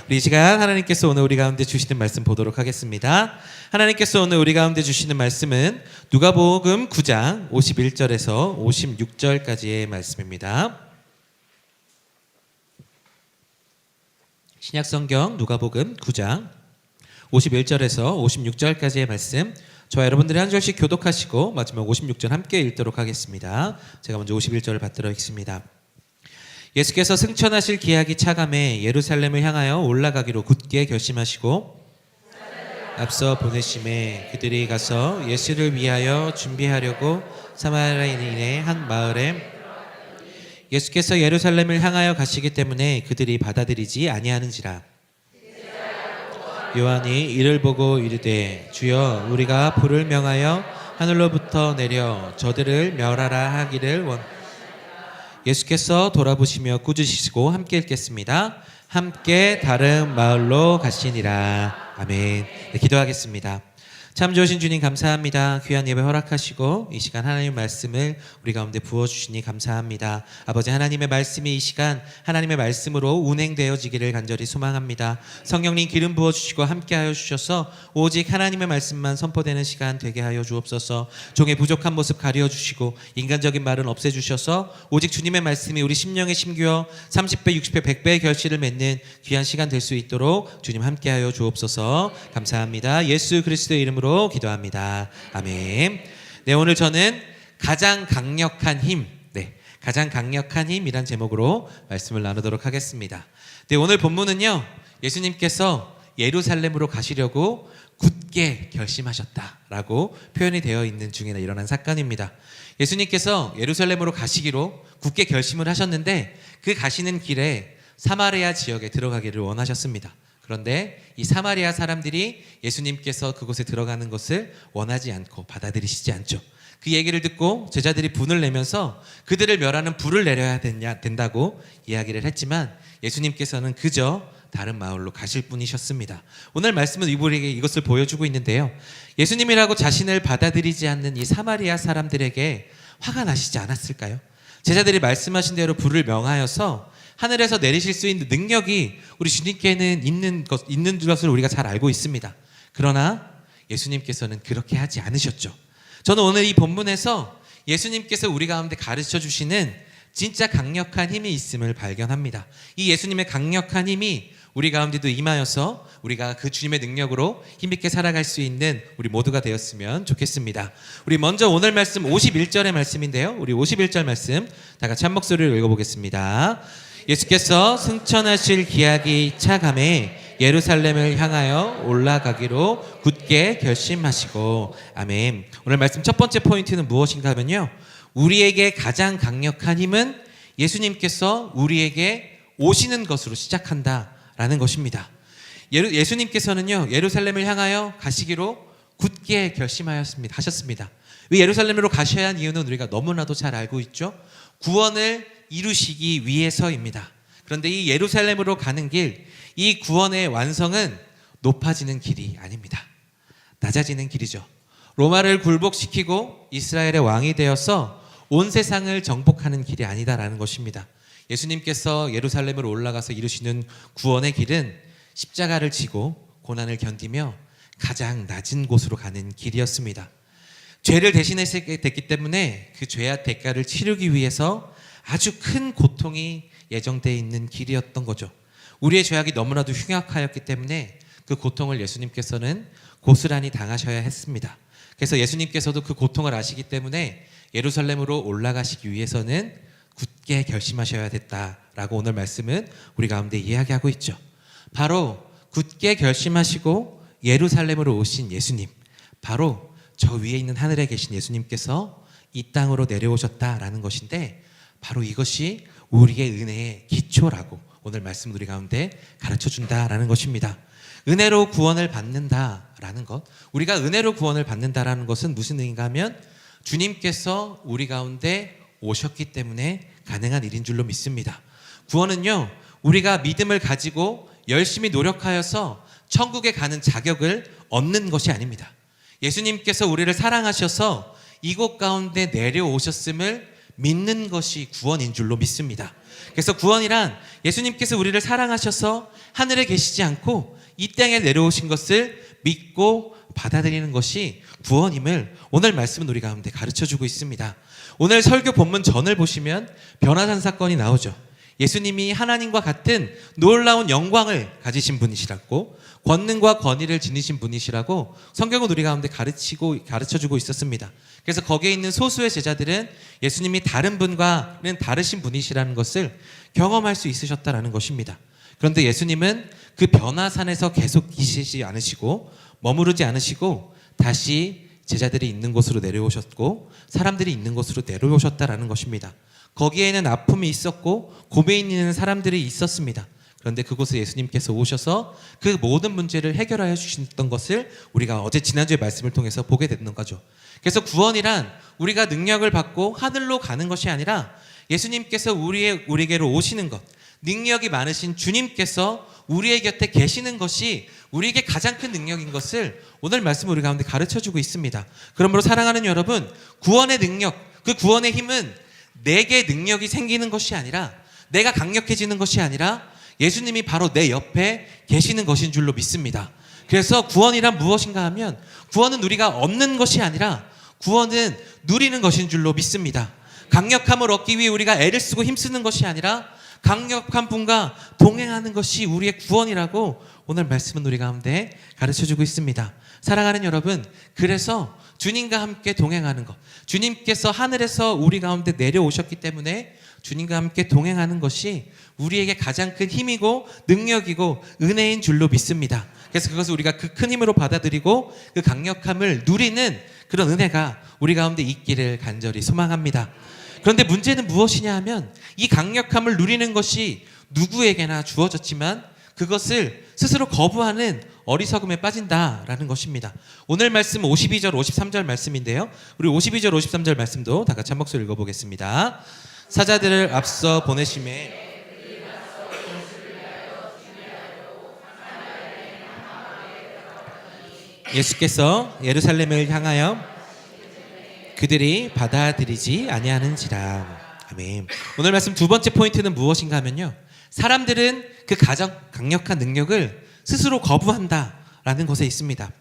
우리 이 시간 하나님께서 오늘 우리 가운데 주시는 말씀 보도록 하겠습니다. 하나님께서 오늘 우리 가운데 주시는 말씀은 누가복음 9장 51절에서 56절까지의 말씀입니다. 신약성경 누가복음 9장 51절에서 56절까지의 말씀, 저와 여러분들이 한 절씩 교독하시고 마지막 56절 함께 읽도록 하겠습니다. 제가 먼저 51절을 받들어 읽습니다. 예수께서 승천하실 기약이 차감해 예루살렘을 향하여 올라가기로 굳게 결심하시고 앞서 보내심에 그들이 가서 예수를 위하여 준비하려고 사마리아인의 한 마을에 예수께서 예루살렘을 향하여 가시기 때문에 그들이 받아들이지 아니하는지라. 요한이 이를 보고 이르되 주여 우리가 불을 명하여 하늘로부터 내려 저들을 멸하라 하기를 예수께서 돌아보시며 꾸짖으시고 함께 읽겠습니다. 함께 다른 마을로 가시니라. 아멘. 네, 기도하겠습니다. 참 좋으신 주님 감사합니다. 귀한 예배 허락하시고 이 시간 하나님의 말씀을 우리 가운데 부어주시니 감사합니다. 아버지, 하나님의 말씀이 이 시간 하나님의 말씀으로 운행되어지기를 간절히 소망합니다. 성령님 기름 부어주시고 함께하여 주셔서 오직 하나님의 말씀만 선포되는 시간 되게 하여 주옵소서. 종의 부족한 모습 가려주시고 인간적인 말은 없애주셔서 오직 주님의 말씀이 우리 심령에 심기어 30배, 60배, 100배의 결실을 맺는 귀한 시간 될 수 있도록 주님 함께하여 주옵소서. 감사합니다. 예수 그리스도의 이름으로 기도합니다. 아멘. 네, 오늘 저는 가장 강력한 힘, 가장 강력한 힘이란 제목으로 말씀을 나누도록 하겠습니다. 네, 오늘 본문은요, 예수님께서 예루살렘으로 가시려고 굳게 결심하셨다라고 표현이 되어 있는 중에 일어난 사건입니다. 예수님께서 예루살렘으로 가시기로 굳게 결심을 하셨는데 그 가시는 길에 사마리아 지역에 들어가기를 원하셨습니다. 그런데 이 사마리아 사람들이 예수님께서 그곳에 들어가는 것을 원하지 않고 받아들이시지 않죠. 그 얘기를 듣고 제자들이 분을 내면서 그들을 멸하는 불을 내려야 된다고 이야기를 했지만 예수님께서는 그저 다른 마을로 가실 뿐이셨습니다. 오늘 말씀은 우리에게 이것을 보여주고 있는데요, 예수님이라고 자신을 받아들이지 않는 이 사마리아 사람들에게 화가 나시지 않았을까요? 제자들이 말씀하신 대로 불을 명하여서 하늘에서 내리실 수 있는 능력이 우리 주님께는 있는 것을 우리가 잘 알고 있습니다. 그러나 예수님께서는 그렇게 하지 않으셨죠. 저는 오늘 이 본문에서 예수님께서 우리 가운데 가르쳐 주시는 진짜 강력한 힘이 있음을 발견합니다. 이 예수님의 강력한 힘이 우리 가운데도 임하여서 우리가 그 주님의 능력으로 힘있게 살아갈 수 있는 우리 모두가 되었으면 좋겠습니다. 우리 먼저 오늘 말씀 51절의 말씀인데요, 우리 51절 말씀 다 같이 한 목소리로 읽어보겠습니다. 예수께서 승천하실 기약이 차감해 예루살렘을 향하여 올라가기로 굳게 결심하시고. 아멘. 오늘 말씀 첫 번째 포인트는 무엇인가 하면요, 우리에게 가장 강력한 힘은 예수님께서 우리에게 오시는 것으로 시작한다라는 것입니다. 예수님께서는요, 예루살렘을 향하여 가시기로 굳게 하셨습니다. 왜 예루살렘으로 가셔야 하는 이유는 우리가 너무나도 잘 알고 있죠. 구원을 이루시기 위해서입니다. 그런데 이 예루살렘으로 가는 길, 이 구원의 완성은 높아지는 길이 아닙니다. 낮아지는 길이죠. 로마를 굴복시키고 이스라엘의 왕이 되어서 온 세상을 정복하는 길이 아니다라는 것입니다. 예수님께서 예루살렘으로 올라가서 이루시는 구원의 길은 십자가를 지고 고난을 견디며 가장 낮은 곳으로 가는 길이었습니다. 죄를 대신했기 때문에 그 죄의 대가를 치르기 위해서 아주 큰 고통이 예정되어 있는 길이었던 거죠. 우리의 죄악이 너무나도 흉악하였기 때문에 그 고통을 예수님께서는 고스란히 당하셔야 했습니다. 그래서 예수님께서도 그 고통을 아시기 때문에 예루살렘으로 올라가시기 위해서는 굳게 결심하셔야 됐다라고 오늘 말씀은 우리 가운데 이야기하고 있죠. 바로 굳게 결심하시고 예루살렘으로 오신 예수님, 바로 저 위에 있는 하늘에 계신 예수님께서 이 땅으로 내려오셨다라는 것인데, 바로 이것이 우리의 은혜의 기초라고 오늘 말씀 우리 가운데 가르쳐준다라는 것입니다. 은혜로 구원을 받는다라는 것, 우리가 은혜로 구원을 받는다라는 것은 무슨 의미인가 하면 주님께서 우리 가운데 오셨기 때문에 가능한 일인 줄로 믿습니다. 구원은요, 우리가 믿음을 가지고 열심히 노력하여서 천국에 가는 자격을 얻는 것이 아닙니다. 예수님께서 우리를 사랑하셔서 이곳 가운데 내려오셨음을 믿는 것이 구원인 줄로 믿습니다. 그래서 구원이란 예수님께서 우리를 사랑하셔서 하늘에 계시지 않고 이 땅에 내려오신 것을 믿고 받아들이는 것이 구원임을 오늘 말씀은 우리 가운데 가르쳐주고 있습니다. 오늘 설교 본문 전을 보시면 변화산 사건이 나오죠. 예수님이 하나님과 같은 놀라운 영광을 가지신 분이시라고, 권능과 권위를 지니신 분이시라고 성경은 우리 가운데 가르쳐주고 있었습니다. 그래서 거기에 있는 소수의 제자들은 예수님이 다른 분과는 다르신 분이시라는 것을 경험할 수 있으셨다라는 것입니다. 그런데 예수님은 그 변화산에서 계속 계시지 않으시고 머무르지 않으시고 다시 제자들이 있는 곳으로 내려오셨고 사람들이 있는 곳으로 내려오셨다라는 것입니다. 거기에는 아픔이 있었고 고민이 있는 사람들이 있었습니다. 그런데 그곳에 예수님께서 오셔서 그 모든 문제를 해결하여 주셨던 것을 우리가 어제 지난주의 말씀을 통해서 보게 되는 거죠. 그래서 구원이란 우리가 능력을 받고 하늘로 가는 것이 아니라 예수님께서 우리에게로 오시는 것, 능력이 많으신 주님께서 우리의 곁에 계시는 것이 우리에게 가장 큰 능력인 것을 오늘 말씀 우리 가운데 가르쳐주고 있습니다. 그러므로 사랑하는 여러분, 구원의 능력, 그 구원의 힘은 내게 능력이 생기는 것이 아니라, 내가 강력해지는 것이 아니라 예수님이 바로 내 옆에 계시는 것인 줄로 믿습니다. 그래서 구원이란 무엇인가 하면 구원은 우리가 얻는 것이 아니라 구원은 누리는 것인 줄로 믿습니다. 강력함을 얻기 위해 우리가 애를 쓰고 힘쓰는 것이 아니라 강력한 분과 동행하는 것이 우리의 구원이라고 오늘 말씀은 우리 가운데 가르쳐주고 있습니다. 사랑하는 여러분, 그래서 주님과 함께 동행하는 것, 주님께서 하늘에서 우리 가운데 내려오셨기 때문에 주님과 함께 동행하는 것이 우리에게 가장 큰 힘이고 능력이고 은혜인 줄로 믿습니다. 그래서 그것을 우리가 그 큰 힘으로 받아들이고 그 강력함을 누리는 그런 은혜가 우리 가운데 있기를 간절히 소망합니다. 그런데 문제는 무엇이냐 하면 이 강력함을 누리는 것이 누구에게나 주어졌지만 그것을 스스로 거부하는 어리석음에 빠진다라는 것입니다. 오늘 말씀 52절 53절 말씀인데요, 우리 52절 53절 말씀도 다 같이 한 목소리 읽어보겠습니다. 사자들을 앞서 보내심에 예수께서 예루살렘을 향하여 그들이 받아들이지 아니하는지라. 아멘. 오늘 말씀 두 번째 포인트는 무엇인가 하면요, 사람들은 그 가장 강력한 능력을 스스로 거부한다라는 것에 있습니다.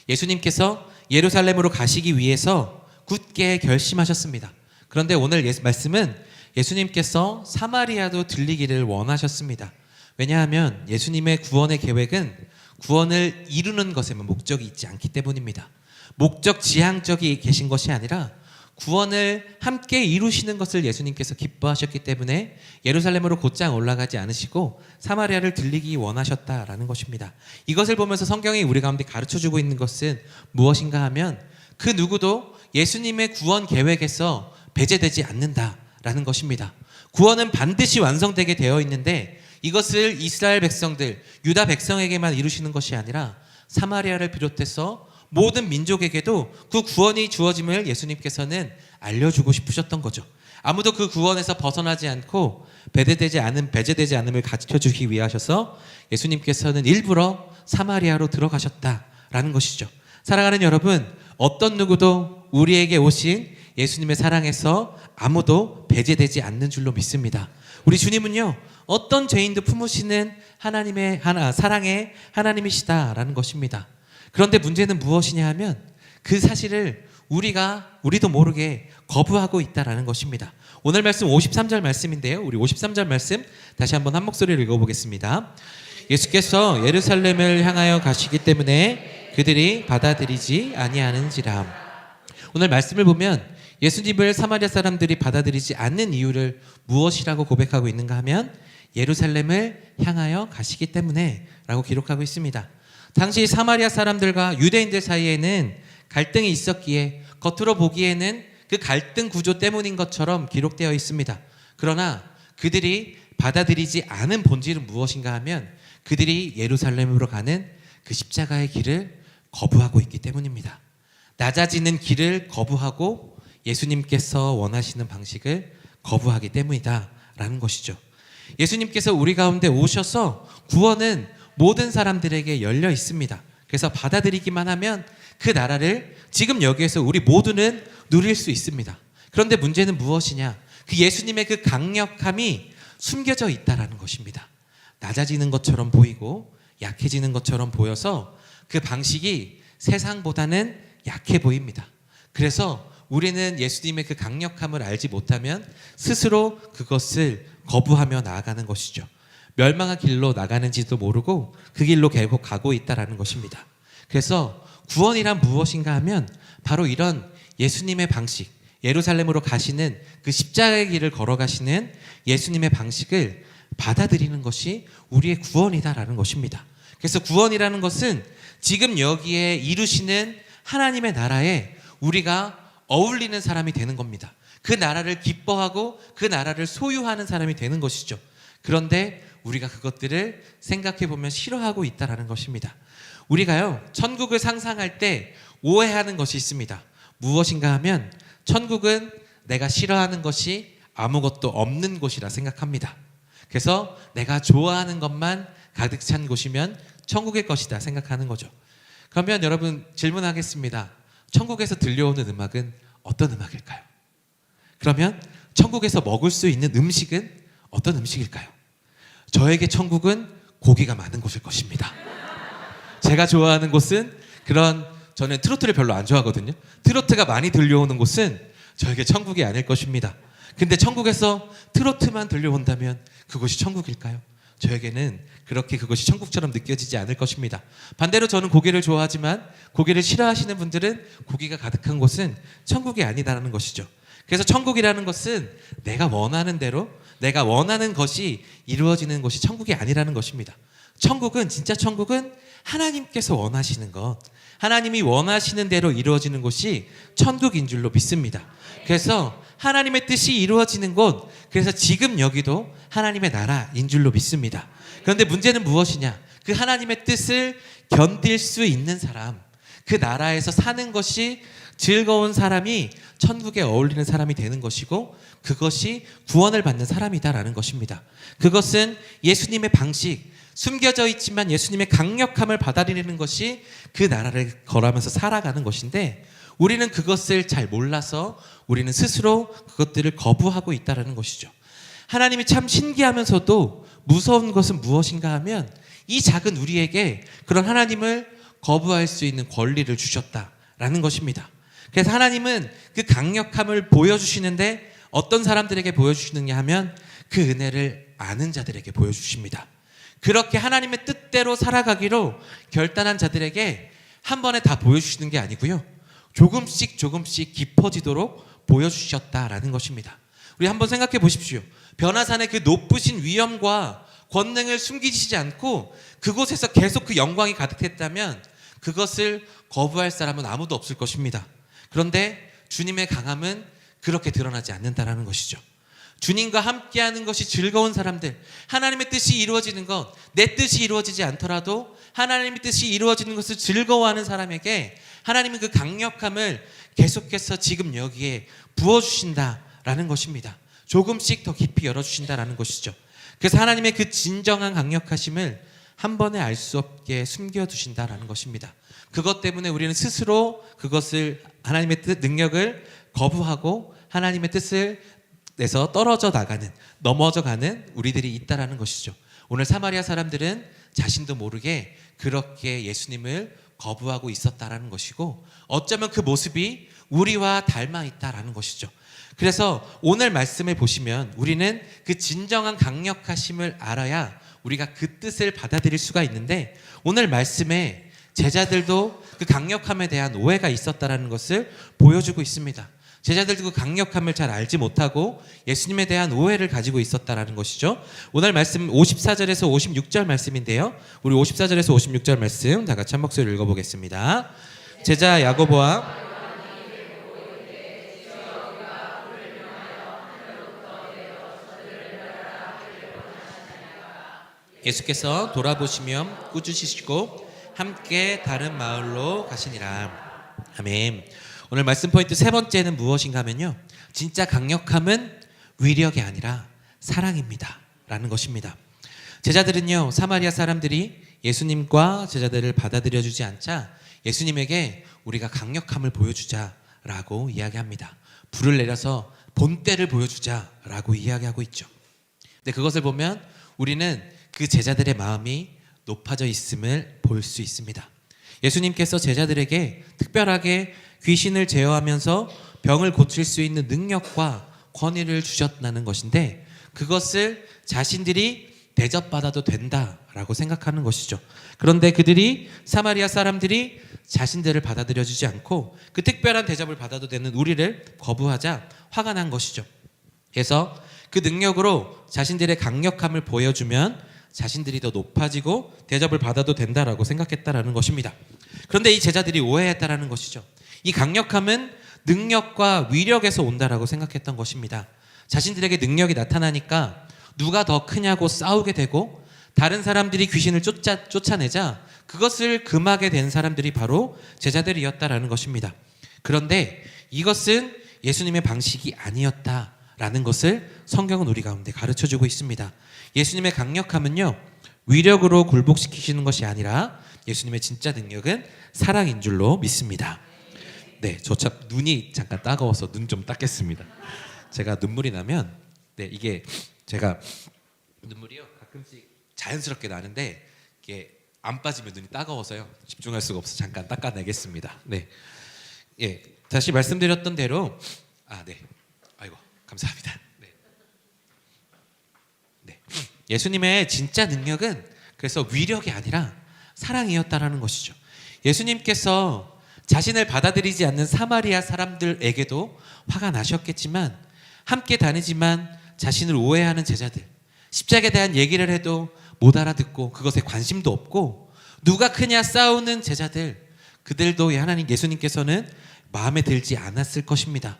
예수님께서 예루살렘으로 가시기 위해서 굳게 결심하셨습니다. 그런데 오늘 말씀은 예수님께서 사마리아도 들리기를 원하셨습니다. 왜냐하면 예수님의 구원의 계획은 구원을 이루는 것에만 목적이 있지 않기 때문입니다. 목적 지향적이 계신 것이 아니라 구원을 함께 이루시는 것을 예수님께서 기뻐하셨기 때문에 예루살렘으로 곧장 올라가지 않으시고 사마리아를 들리기 원하셨다라는 것입니다. 이것을 보면서 성경이 우리 가운데 가르쳐주고 있는 것은 무엇인가 하면 그 누구도 예수님의 구원 계획에서 배제되지 않는다라는 것입니다. 구원은 반드시 완성되게 되어 있는데 이것을 이스라엘 백성들, 유다 백성에게만 이루시는 것이 아니라 사마리아를 비롯해서 모든 민족에게도 그 구원이 주어짐을 예수님께서는 알려주고 싶으셨던 거죠. 아무도 그 구원에서 벗어나지 않고 배제되지 않음을 가르쳐주기 위하셔서 예수님께서는 일부러 사마리아로 들어가셨다라는 것이죠. 사랑하는 여러분, 어떤 누구도 우리에게 오신 예수님의 사랑에서 아무도 배제되지 않는 줄로 믿습니다. 우리 주님은요, 어떤 죄인도 품으시는 하나님의 사랑의 하나님이시다라는 것입니다. 그런데 문제는 무엇이냐 하면 그 사실을 우리도 모르게 거부하고 있다라는 것입니다. 오늘 말씀 53절 말씀인데요, 우리 53절 말씀 다시 한번 한 목소리를 읽어보겠습니다. 예수께서 예루살렘을 향하여 가시기 때문에 그들이 받아들이지 아니하는지라. 오늘 말씀을 보면 예수님을 사마리아 사람들이 받아들이지 않는 이유를 무엇이라고 고백하고 있는가 하면 예루살렘을 향하여 가시기 때문에 라고 기록하고 있습니다. 당시 사마리아 사람들과 유대인들 사이에는 갈등이 있었기에 겉으로 보기에는 그 갈등 구조 때문인 것처럼 기록되어 있습니다. 그러나 그들이 받아들이지 않은 본질은 무엇인가 하면 그들이 예루살렘으로 가는 그 십자가의 길을 거부하고 있기 때문입니다. 낮아지는 길을 거부하고 예수님께서 원하시는 방식을 거부하기 때문이다라는 것이죠. 예수님께서 우리 가운데 오셔서 구원은 모든 사람들에게 열려 있습니다. 그래서 받아들이기만 하면 그 나라를 지금 여기에서 우리 모두는 누릴 수 있습니다. 그런데 문제는 무엇이냐? 그 예수님의 그 강력함이 숨겨져 있다라는 것입니다. 낮아지는 것처럼 보이고 약해지는 것처럼 보여서 그 방식이 세상보다는 약해 보입니다. 그래서 우리는 예수님의 그 강력함을 알지 못하면 스스로 그것을 거부하며 나아가는 것이죠. 멸망의 길로 나가는지도 모르고 그 길로 계속 가고 있다라는 것입니다. 그래서 구원이란 무엇인가 하면 바로 이런 예수님의 방식, 예루살렘으로 가시는 그 십자가의 길을 걸어가시는 예수님의 방식을 받아들이는 것이 우리의 구원이다라는 것입니다. 그래서 구원이라는 것은 지금 여기에 이루시는 하나님의 나라에 우리가 어울리는 사람이 되는 겁니다. 그 나라를 기뻐하고 그 나라를 소유하는 사람이 되는 것이죠. 그런데 우리가 그것들을 생각해 보면 싫어하고 있다라는 것입니다. 우리가요, 천국을 상상할 때 오해하는 것이 있습니다. 무엇인가 하면 천국은 내가 싫어하는 것이 아무것도 없는 곳이라 생각합니다. 그래서 내가 좋아하는 것만 가득 찬 곳이면 천국의 것이다 생각하는 거죠. 그러면 여러분 질문하겠습니다. 천국에서 들려오는 음악은 어떤 음악일까요? 그러면 천국에서 먹을 수 있는 음식은 어떤 음식일까요? 저에게 천국은 고기가 많은 곳일 것입니다. 제가 좋아하는 곳은 저는 트로트를 별로 안 좋아하거든요. 트로트가 많이 들려오는 곳은 저에게 천국이 아닐 것입니다. 근데 천국에서 트로트만 들려온다면 그곳이 천국일까요? 저에게는 그렇게 그것이 천국처럼 느껴지지 않을 것입니다. 반대로 저는 고기를 좋아하지만 고기를 싫어하시는 분들은 고기가 가득한 곳은 천국이 아니다라는 것이죠. 그래서 천국이라는 것은 내가 원하는 대로 내가 원하는 것이 이루어지는 곳이 천국이 아니라는 것입니다. 진짜 천국은 하나님께서 원하시는 것, 하나님이 원하시는 대로 이루어지는 곳이 천국인 줄로 믿습니다. 그래서 하나님의 뜻이 이루어지는 곳, 그래서 지금 여기도 하나님의 나라인 줄로 믿습니다. 그런데 문제는 무엇이냐? 그 하나님의 뜻을 견딜 수 있는 사람, 그 나라에서 사는 것이 즐거운 사람이 천국에 어울리는 사람이 되는 것이고, 그것이 구원을 받는 사람이다라는 것입니다. 그것은 예수님의 방식, 숨겨져 있지만 예수님의 강력함을 받아들이는 것이 그 나라를 걸어가면서 살아가는 것인데, 우리는 그것을 잘 몰라서 우리는 스스로 그것들을 거부하고 있다는 것이죠. 하나님이 참 신기하면서도 무서운 것은 무엇인가 하면 이 작은 우리에게 그런 하나님을 거부할 수 있는 권리를 주셨다라는 것입니다. 그래서 하나님은 그 강력함을 보여주시는데 어떤 사람들에게 보여주시느냐 하면 그 은혜를 아는 자들에게 보여주십니다. 그렇게 하나님의 뜻대로 살아가기로 결단한 자들에게 한 번에 다 보여주시는 게 아니고요, 조금씩 깊어지도록 보여주셨다라는 것입니다. 우리 한번 생각해 보십시오. 변화산의 그 높으신 위엄과 권능을 숨기시지 않고 그곳에서 계속 그 영광이 가득했다면 그것을 거부할 사람은 아무도 없을 것입니다. 그런데 주님의 강함은 그렇게 드러나지 않는다라는 것이죠. 주님과 함께하는 것이 즐거운 사람들, 하나님의 뜻이 이루어지는 것, 내 뜻이 이루어지지 않더라도 하나님의 뜻이 이루어지는 것을 즐거워하는 사람에게 하나님은 그 강력함을 계속해서 지금 여기에 부어주신다라는 것입니다. 조금씩 더 깊이 열어주신다라는 것이죠. 그래서 하나님의 그 진정한 강력하심을 한 번에 알 수 없게 숨겨두신다라는 것입니다. 그것 때문에 우리는 스스로 그것을, 하나님의 뜻, 능력을 거부하고 하나님의 뜻을 내서 떨어져 나가는, 넘어져 가는 우리들이 있다라는 것이죠. 오늘 사마리아 사람들은 자신도 모르게 그렇게 예수님을 거부하고 있었다라는 것이고, 어쩌면 그 모습이 우리와 닮아 있다라는 것이죠. 그래서 오늘 말씀을 보시면 우리는 그 진정한 강력하심을 알아야 우리가 그 뜻을 받아들일 수가 있는데, 오늘 말씀에 제자들도 그 강력함에 대한 오해가 있었다라는 것을 보여주고 있습니다. 제자들도 그 강력함을 잘 알지 못하고 예수님에 대한 오해를 가지고 있었다라는 것이죠. 오늘 말씀 54절에서 56절 말씀인데요, 우리 54절에서 56절 말씀 다 같이 한 목소리로 읽어보겠습니다. 제자 야고보와 예수께서 돌아보시며 꾸짖으시고 함께 다른 마을로 가시니라. 아멘. 오늘 말씀 포인트 세 번째는 무엇인가 하면요, 진짜 강력함은 위력이 아니라 사랑입니다 라는 것입니다. 제자들은요, 사마리아 사람들이 예수님과 제자들을 받아들여주지 않자 예수님에게 우리가 강력함을 보여주자라고 이야기합니다. 불을 내려서 본때를 보여주자라고 이야기하고 있죠. 근데 그것을 보면 우리는 그 제자들의 마음이 높아져 있음을 볼 수 있습니다. 예수님께서 제자들에게 특별하게 귀신을 제어하면서 병을 고칠 수 있는 능력과 권위를 주셨다는 것인데, 그것을 자신들이 대접받아도 된다라고 생각하는 것이죠. 그런데 그들이, 사마리아 사람들이 자신들을 받아들여주지 않고 그 특별한 대접을 받아도 되는 우리를 거부하자 화가 난 것이죠. 그래서 그 능력으로 자신들의 강력함을 보여주면 자신들이 더 높아지고 대접을 받아도 된다라고 생각했다라는 것입니다. 그런데 이 제자들이 오해했다라는 것이죠. 이 강력함은 능력과 위력에서 온다라고 생각했던 것입니다. 자신들에게 능력이 나타나니까 누가 더 크냐고 싸우게 되고, 다른 사람들이 귀신을 쫓아내자 그것을 금하게 된 사람들이 바로 제자들이었다라는 것입니다. 그런데 이것은 예수님의 방식이 아니었다라는 것을 성경은 우리 가운데 가르쳐주고 있습니다. 예수님의 강력함은요, 위력으로 굴복시키시는 것이 아니라 예수님의 진짜 능력은 사랑인 줄로 믿습니다. 네, 저 참 눈이 잠깐 따가워서 눈 좀 닦겠습니다. 제가 눈물이 나면, 네, 이게 제가 눈물이요 가끔씩 자연스럽게 나는데 이게 안 빠지면 눈이 따가워서요 집중할 수가 없어 잠깐 닦아내겠습니다. 네, 예, 다시 말씀드렸던 대로 네, 아이고 감사합니다. 네, 네, 예수님의 진짜 능력은 그래서 위력이 아니라 사랑이었다라는 것이죠. 예수님께서 자신을 받아들이지 않는 사마리아 사람들에게도 화가 나셨겠지만, 함께 다니지만 자신을 오해하는 제자들, 십자가에 대한 얘기를 해도 못 알아듣고 그것에 관심도 없고 누가 크냐 싸우는 제자들, 그들도 하나님 예수님께서는 마음에 들지 않았을 것입니다.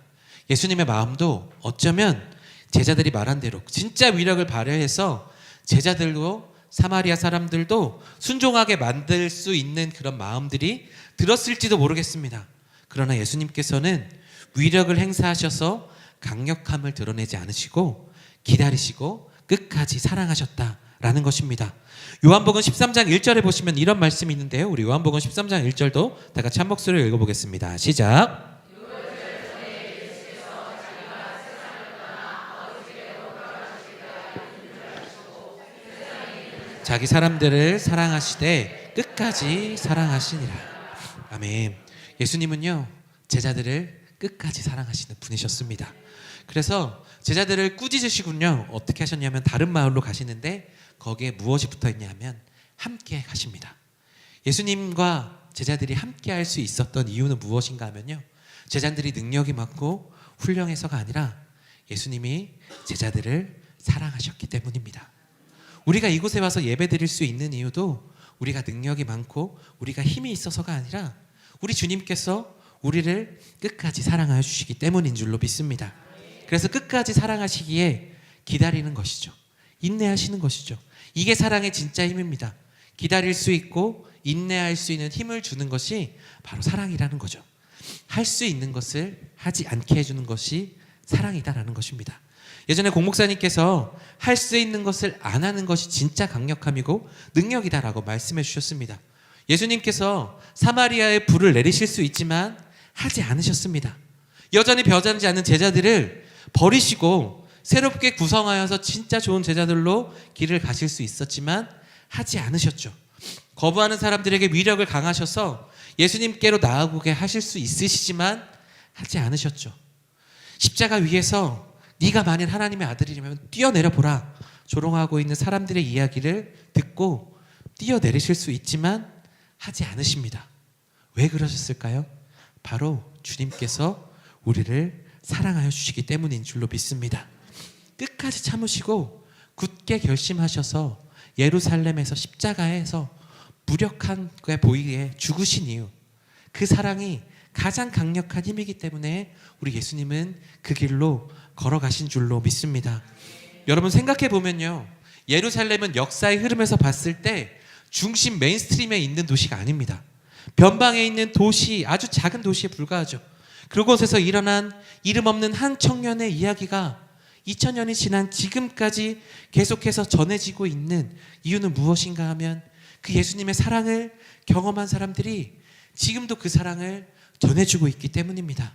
예수님의 마음도 어쩌면 제자들이 말한 대로 진짜 위력을 발휘해서 제자들도 사마리아 사람들도 순종하게 만들 수 있는 그런 마음들이 들었을지도 모르겠습니다. 그러나 예수님께서는 위력을 행사하셔서 강력함을 드러내지 않으시고 기다리시고 끝까지 사랑하셨다라는 것입니다. 요한복음 13장 1절에 보시면 이런 말씀이 있는데요. 우리 요한복음 13장 1절도 다 같이 한 목소리로 읽어보겠습니다. 시작. 자기 사람들을 사랑하시되 끝까지 사랑하시니라. 아멘. 예수님은요, 제자들을 끝까지 사랑하시는 분이셨습니다. 그래서 제자들을 꾸짖으시군요. 어떻게 하셨냐면 다른 마을로 가시는데 거기에 무엇이 붙어 있냐면 함께 가십니다. 예수님과 제자들이 함께 할 수 있었던 이유는 무엇인가 하면요, 제자들이 능력이 많고 훌륭해서가 아니라 예수님이 제자들을 사랑하셨기 때문입니다. 우리가 이곳에 와서 예배 드릴 수 있는 이유도 우리가 능력이 많고 우리가 힘이 있어서가 아니라 우리 주님께서 우리를 끝까지 사랑하여 주시기 때문인 줄로 믿습니다. 그래서 끝까지 사랑하시기에 기다리는 것이죠. 인내하시는 것이죠. 이게 사랑의 진짜 힘입니다. 기다릴 수 있고 인내할 수 있는 힘을 주는 것이 바로 사랑이라는 거죠. 할 수 있는 것을 하지 않게 해주는 것이 사랑이다라는 것입니다. 예전에 공목사님께서 할 수 있는 것을 안 하는 것이 진짜 강력함이고 능력이다라고 말씀해 주셨습니다. 예수님께서 사마리아에 불을 내리실 수 있지만 하지 않으셨습니다. 여전히 변하지 않는 제자들을 버리시고 새롭게 구성하여서 진짜 좋은 제자들로 길을 가실 수 있었지만 하지 않으셨죠. 거부하는 사람들에게 위력을 강하셔서 예수님께로 나아오게 하실 수 있으시지만 하지 않으셨죠. 십자가 위에서 네가 만일 하나님의 아들이라면 뛰어내려 보라 조롱하고 있는 사람들의 이야기를 듣고 뛰어내리실 수 있지만 하지 않으십니다. 왜 그러셨을까요? 바로 주님께서 우리를 사랑하여 주시기 때문인 줄로 믿습니다. 끝까지 참으시고 굳게 결심하셔서 예루살렘에서 십자가에서 무력하게 보이게 죽으신 이유, 그 사랑이 가장 강력한 힘이기 때문에 우리 예수님은 그 길로 걸어가신 줄로 믿습니다. 여러분 생각해 보면요, 예루살렘은 역사의 흐름에서 봤을 때 중심 메인스트림에 있는 도시가 아닙니다. 변방에 있는 도시, 아주 작은 도시에 불과하죠. 그곳에서 일어난 이름 없는 한 청년의 이야기가 2000년이 지난 지금까지 계속해서 전해지고 있는 이유는 무엇인가 하면 그 예수님의 사랑을 경험한 사람들이 지금도 그 사랑을 전해주고 있기 때문입니다.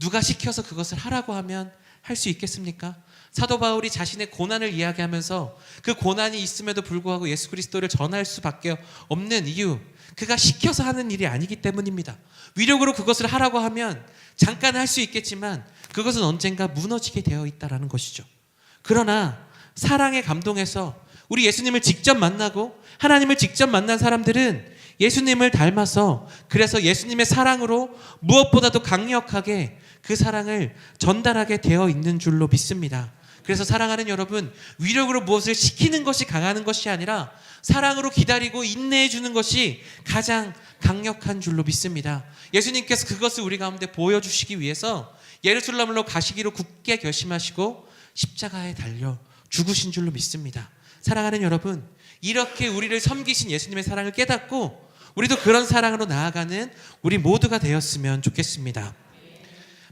누가 시켜서 그것을 하라고 하면 할 수 있겠습니까? 사도 바울이 자신의 고난을 이야기하면서 그 고난이 있음에도 불구하고 예수 그리스도를 전할 수밖에 없는 이유, 그가 시켜서 하는 일이 아니기 때문입니다. 위력으로 그것을 하라고 하면 잠깐 할 수 있겠지만 그것은 언젠가 무너지게 되어 있다는 것이죠. 그러나 사랑에 감동해서 우리 예수님을 직접 만나고 하나님을 직접 만난 사람들은 예수님을 닮아서, 그래서 예수님의 사랑으로 무엇보다도 강력하게 그 사랑을 전달하게 되어 있는 줄로 믿습니다. 그래서 사랑하는 여러분, 위력으로 무엇을 시키는 것이 강하는 것이 아니라 사랑으로 기다리고 인내해 주는 것이 가장 강력한 줄로 믿습니다. 예수님께서 그것을 우리 가운데 보여주시기 위해서 예루살렘으로 가시기로 굳게 결심하시고 십자가에 달려 죽으신 줄로 믿습니다. 사랑하는 여러분, 이렇게 우리를 섬기신 예수님의 사랑을 깨닫고 우리도 그런 사랑으로 나아가는 우리 모두가 되었으면 좋겠습니다.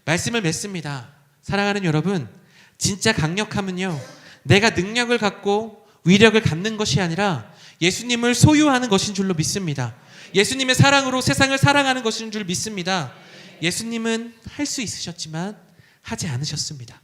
말씀을 맺습니다. 사랑하는 여러분, 진짜 강력함은요, 내가 능력을 갖고 위력을 갖는 것이 아니라 예수님을 소유하는 것인 줄로 믿습니다. 예수님의 사랑으로 세상을 사랑하는 것인 줄 믿습니다. 예수님은 할 수 있으셨지만 하지 않으셨습니다.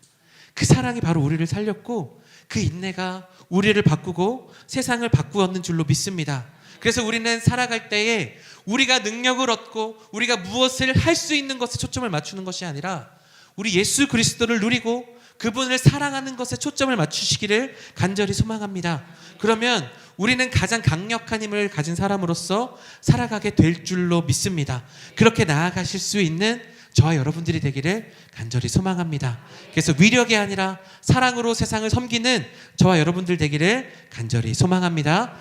그 사랑이 바로 우리를 살렸고 그 인내가 우리를 바꾸고 세상을 바꾸었는 줄로 믿습니다. 그래서 우리는 살아갈 때에 우리가 능력을 얻고 우리가 무엇을 할 수 있는 것에 초점을 맞추는 것이 아니라 우리 예수 그리스도를 누리고 그분을 사랑하는 것에 초점을 맞추시기를 간절히 소망합니다. 그러면 우리는 가장 강력한 힘을 가진 사람으로서 살아가게 될 줄로 믿습니다. 그렇게 나아가실 수 있는 저와 여러분들이 되기를 간절히 소망합니다. 그래서 위력이 아니라 사랑으로 세상을 섬기는 저와 여러분들 되기를 간절히 소망합니다.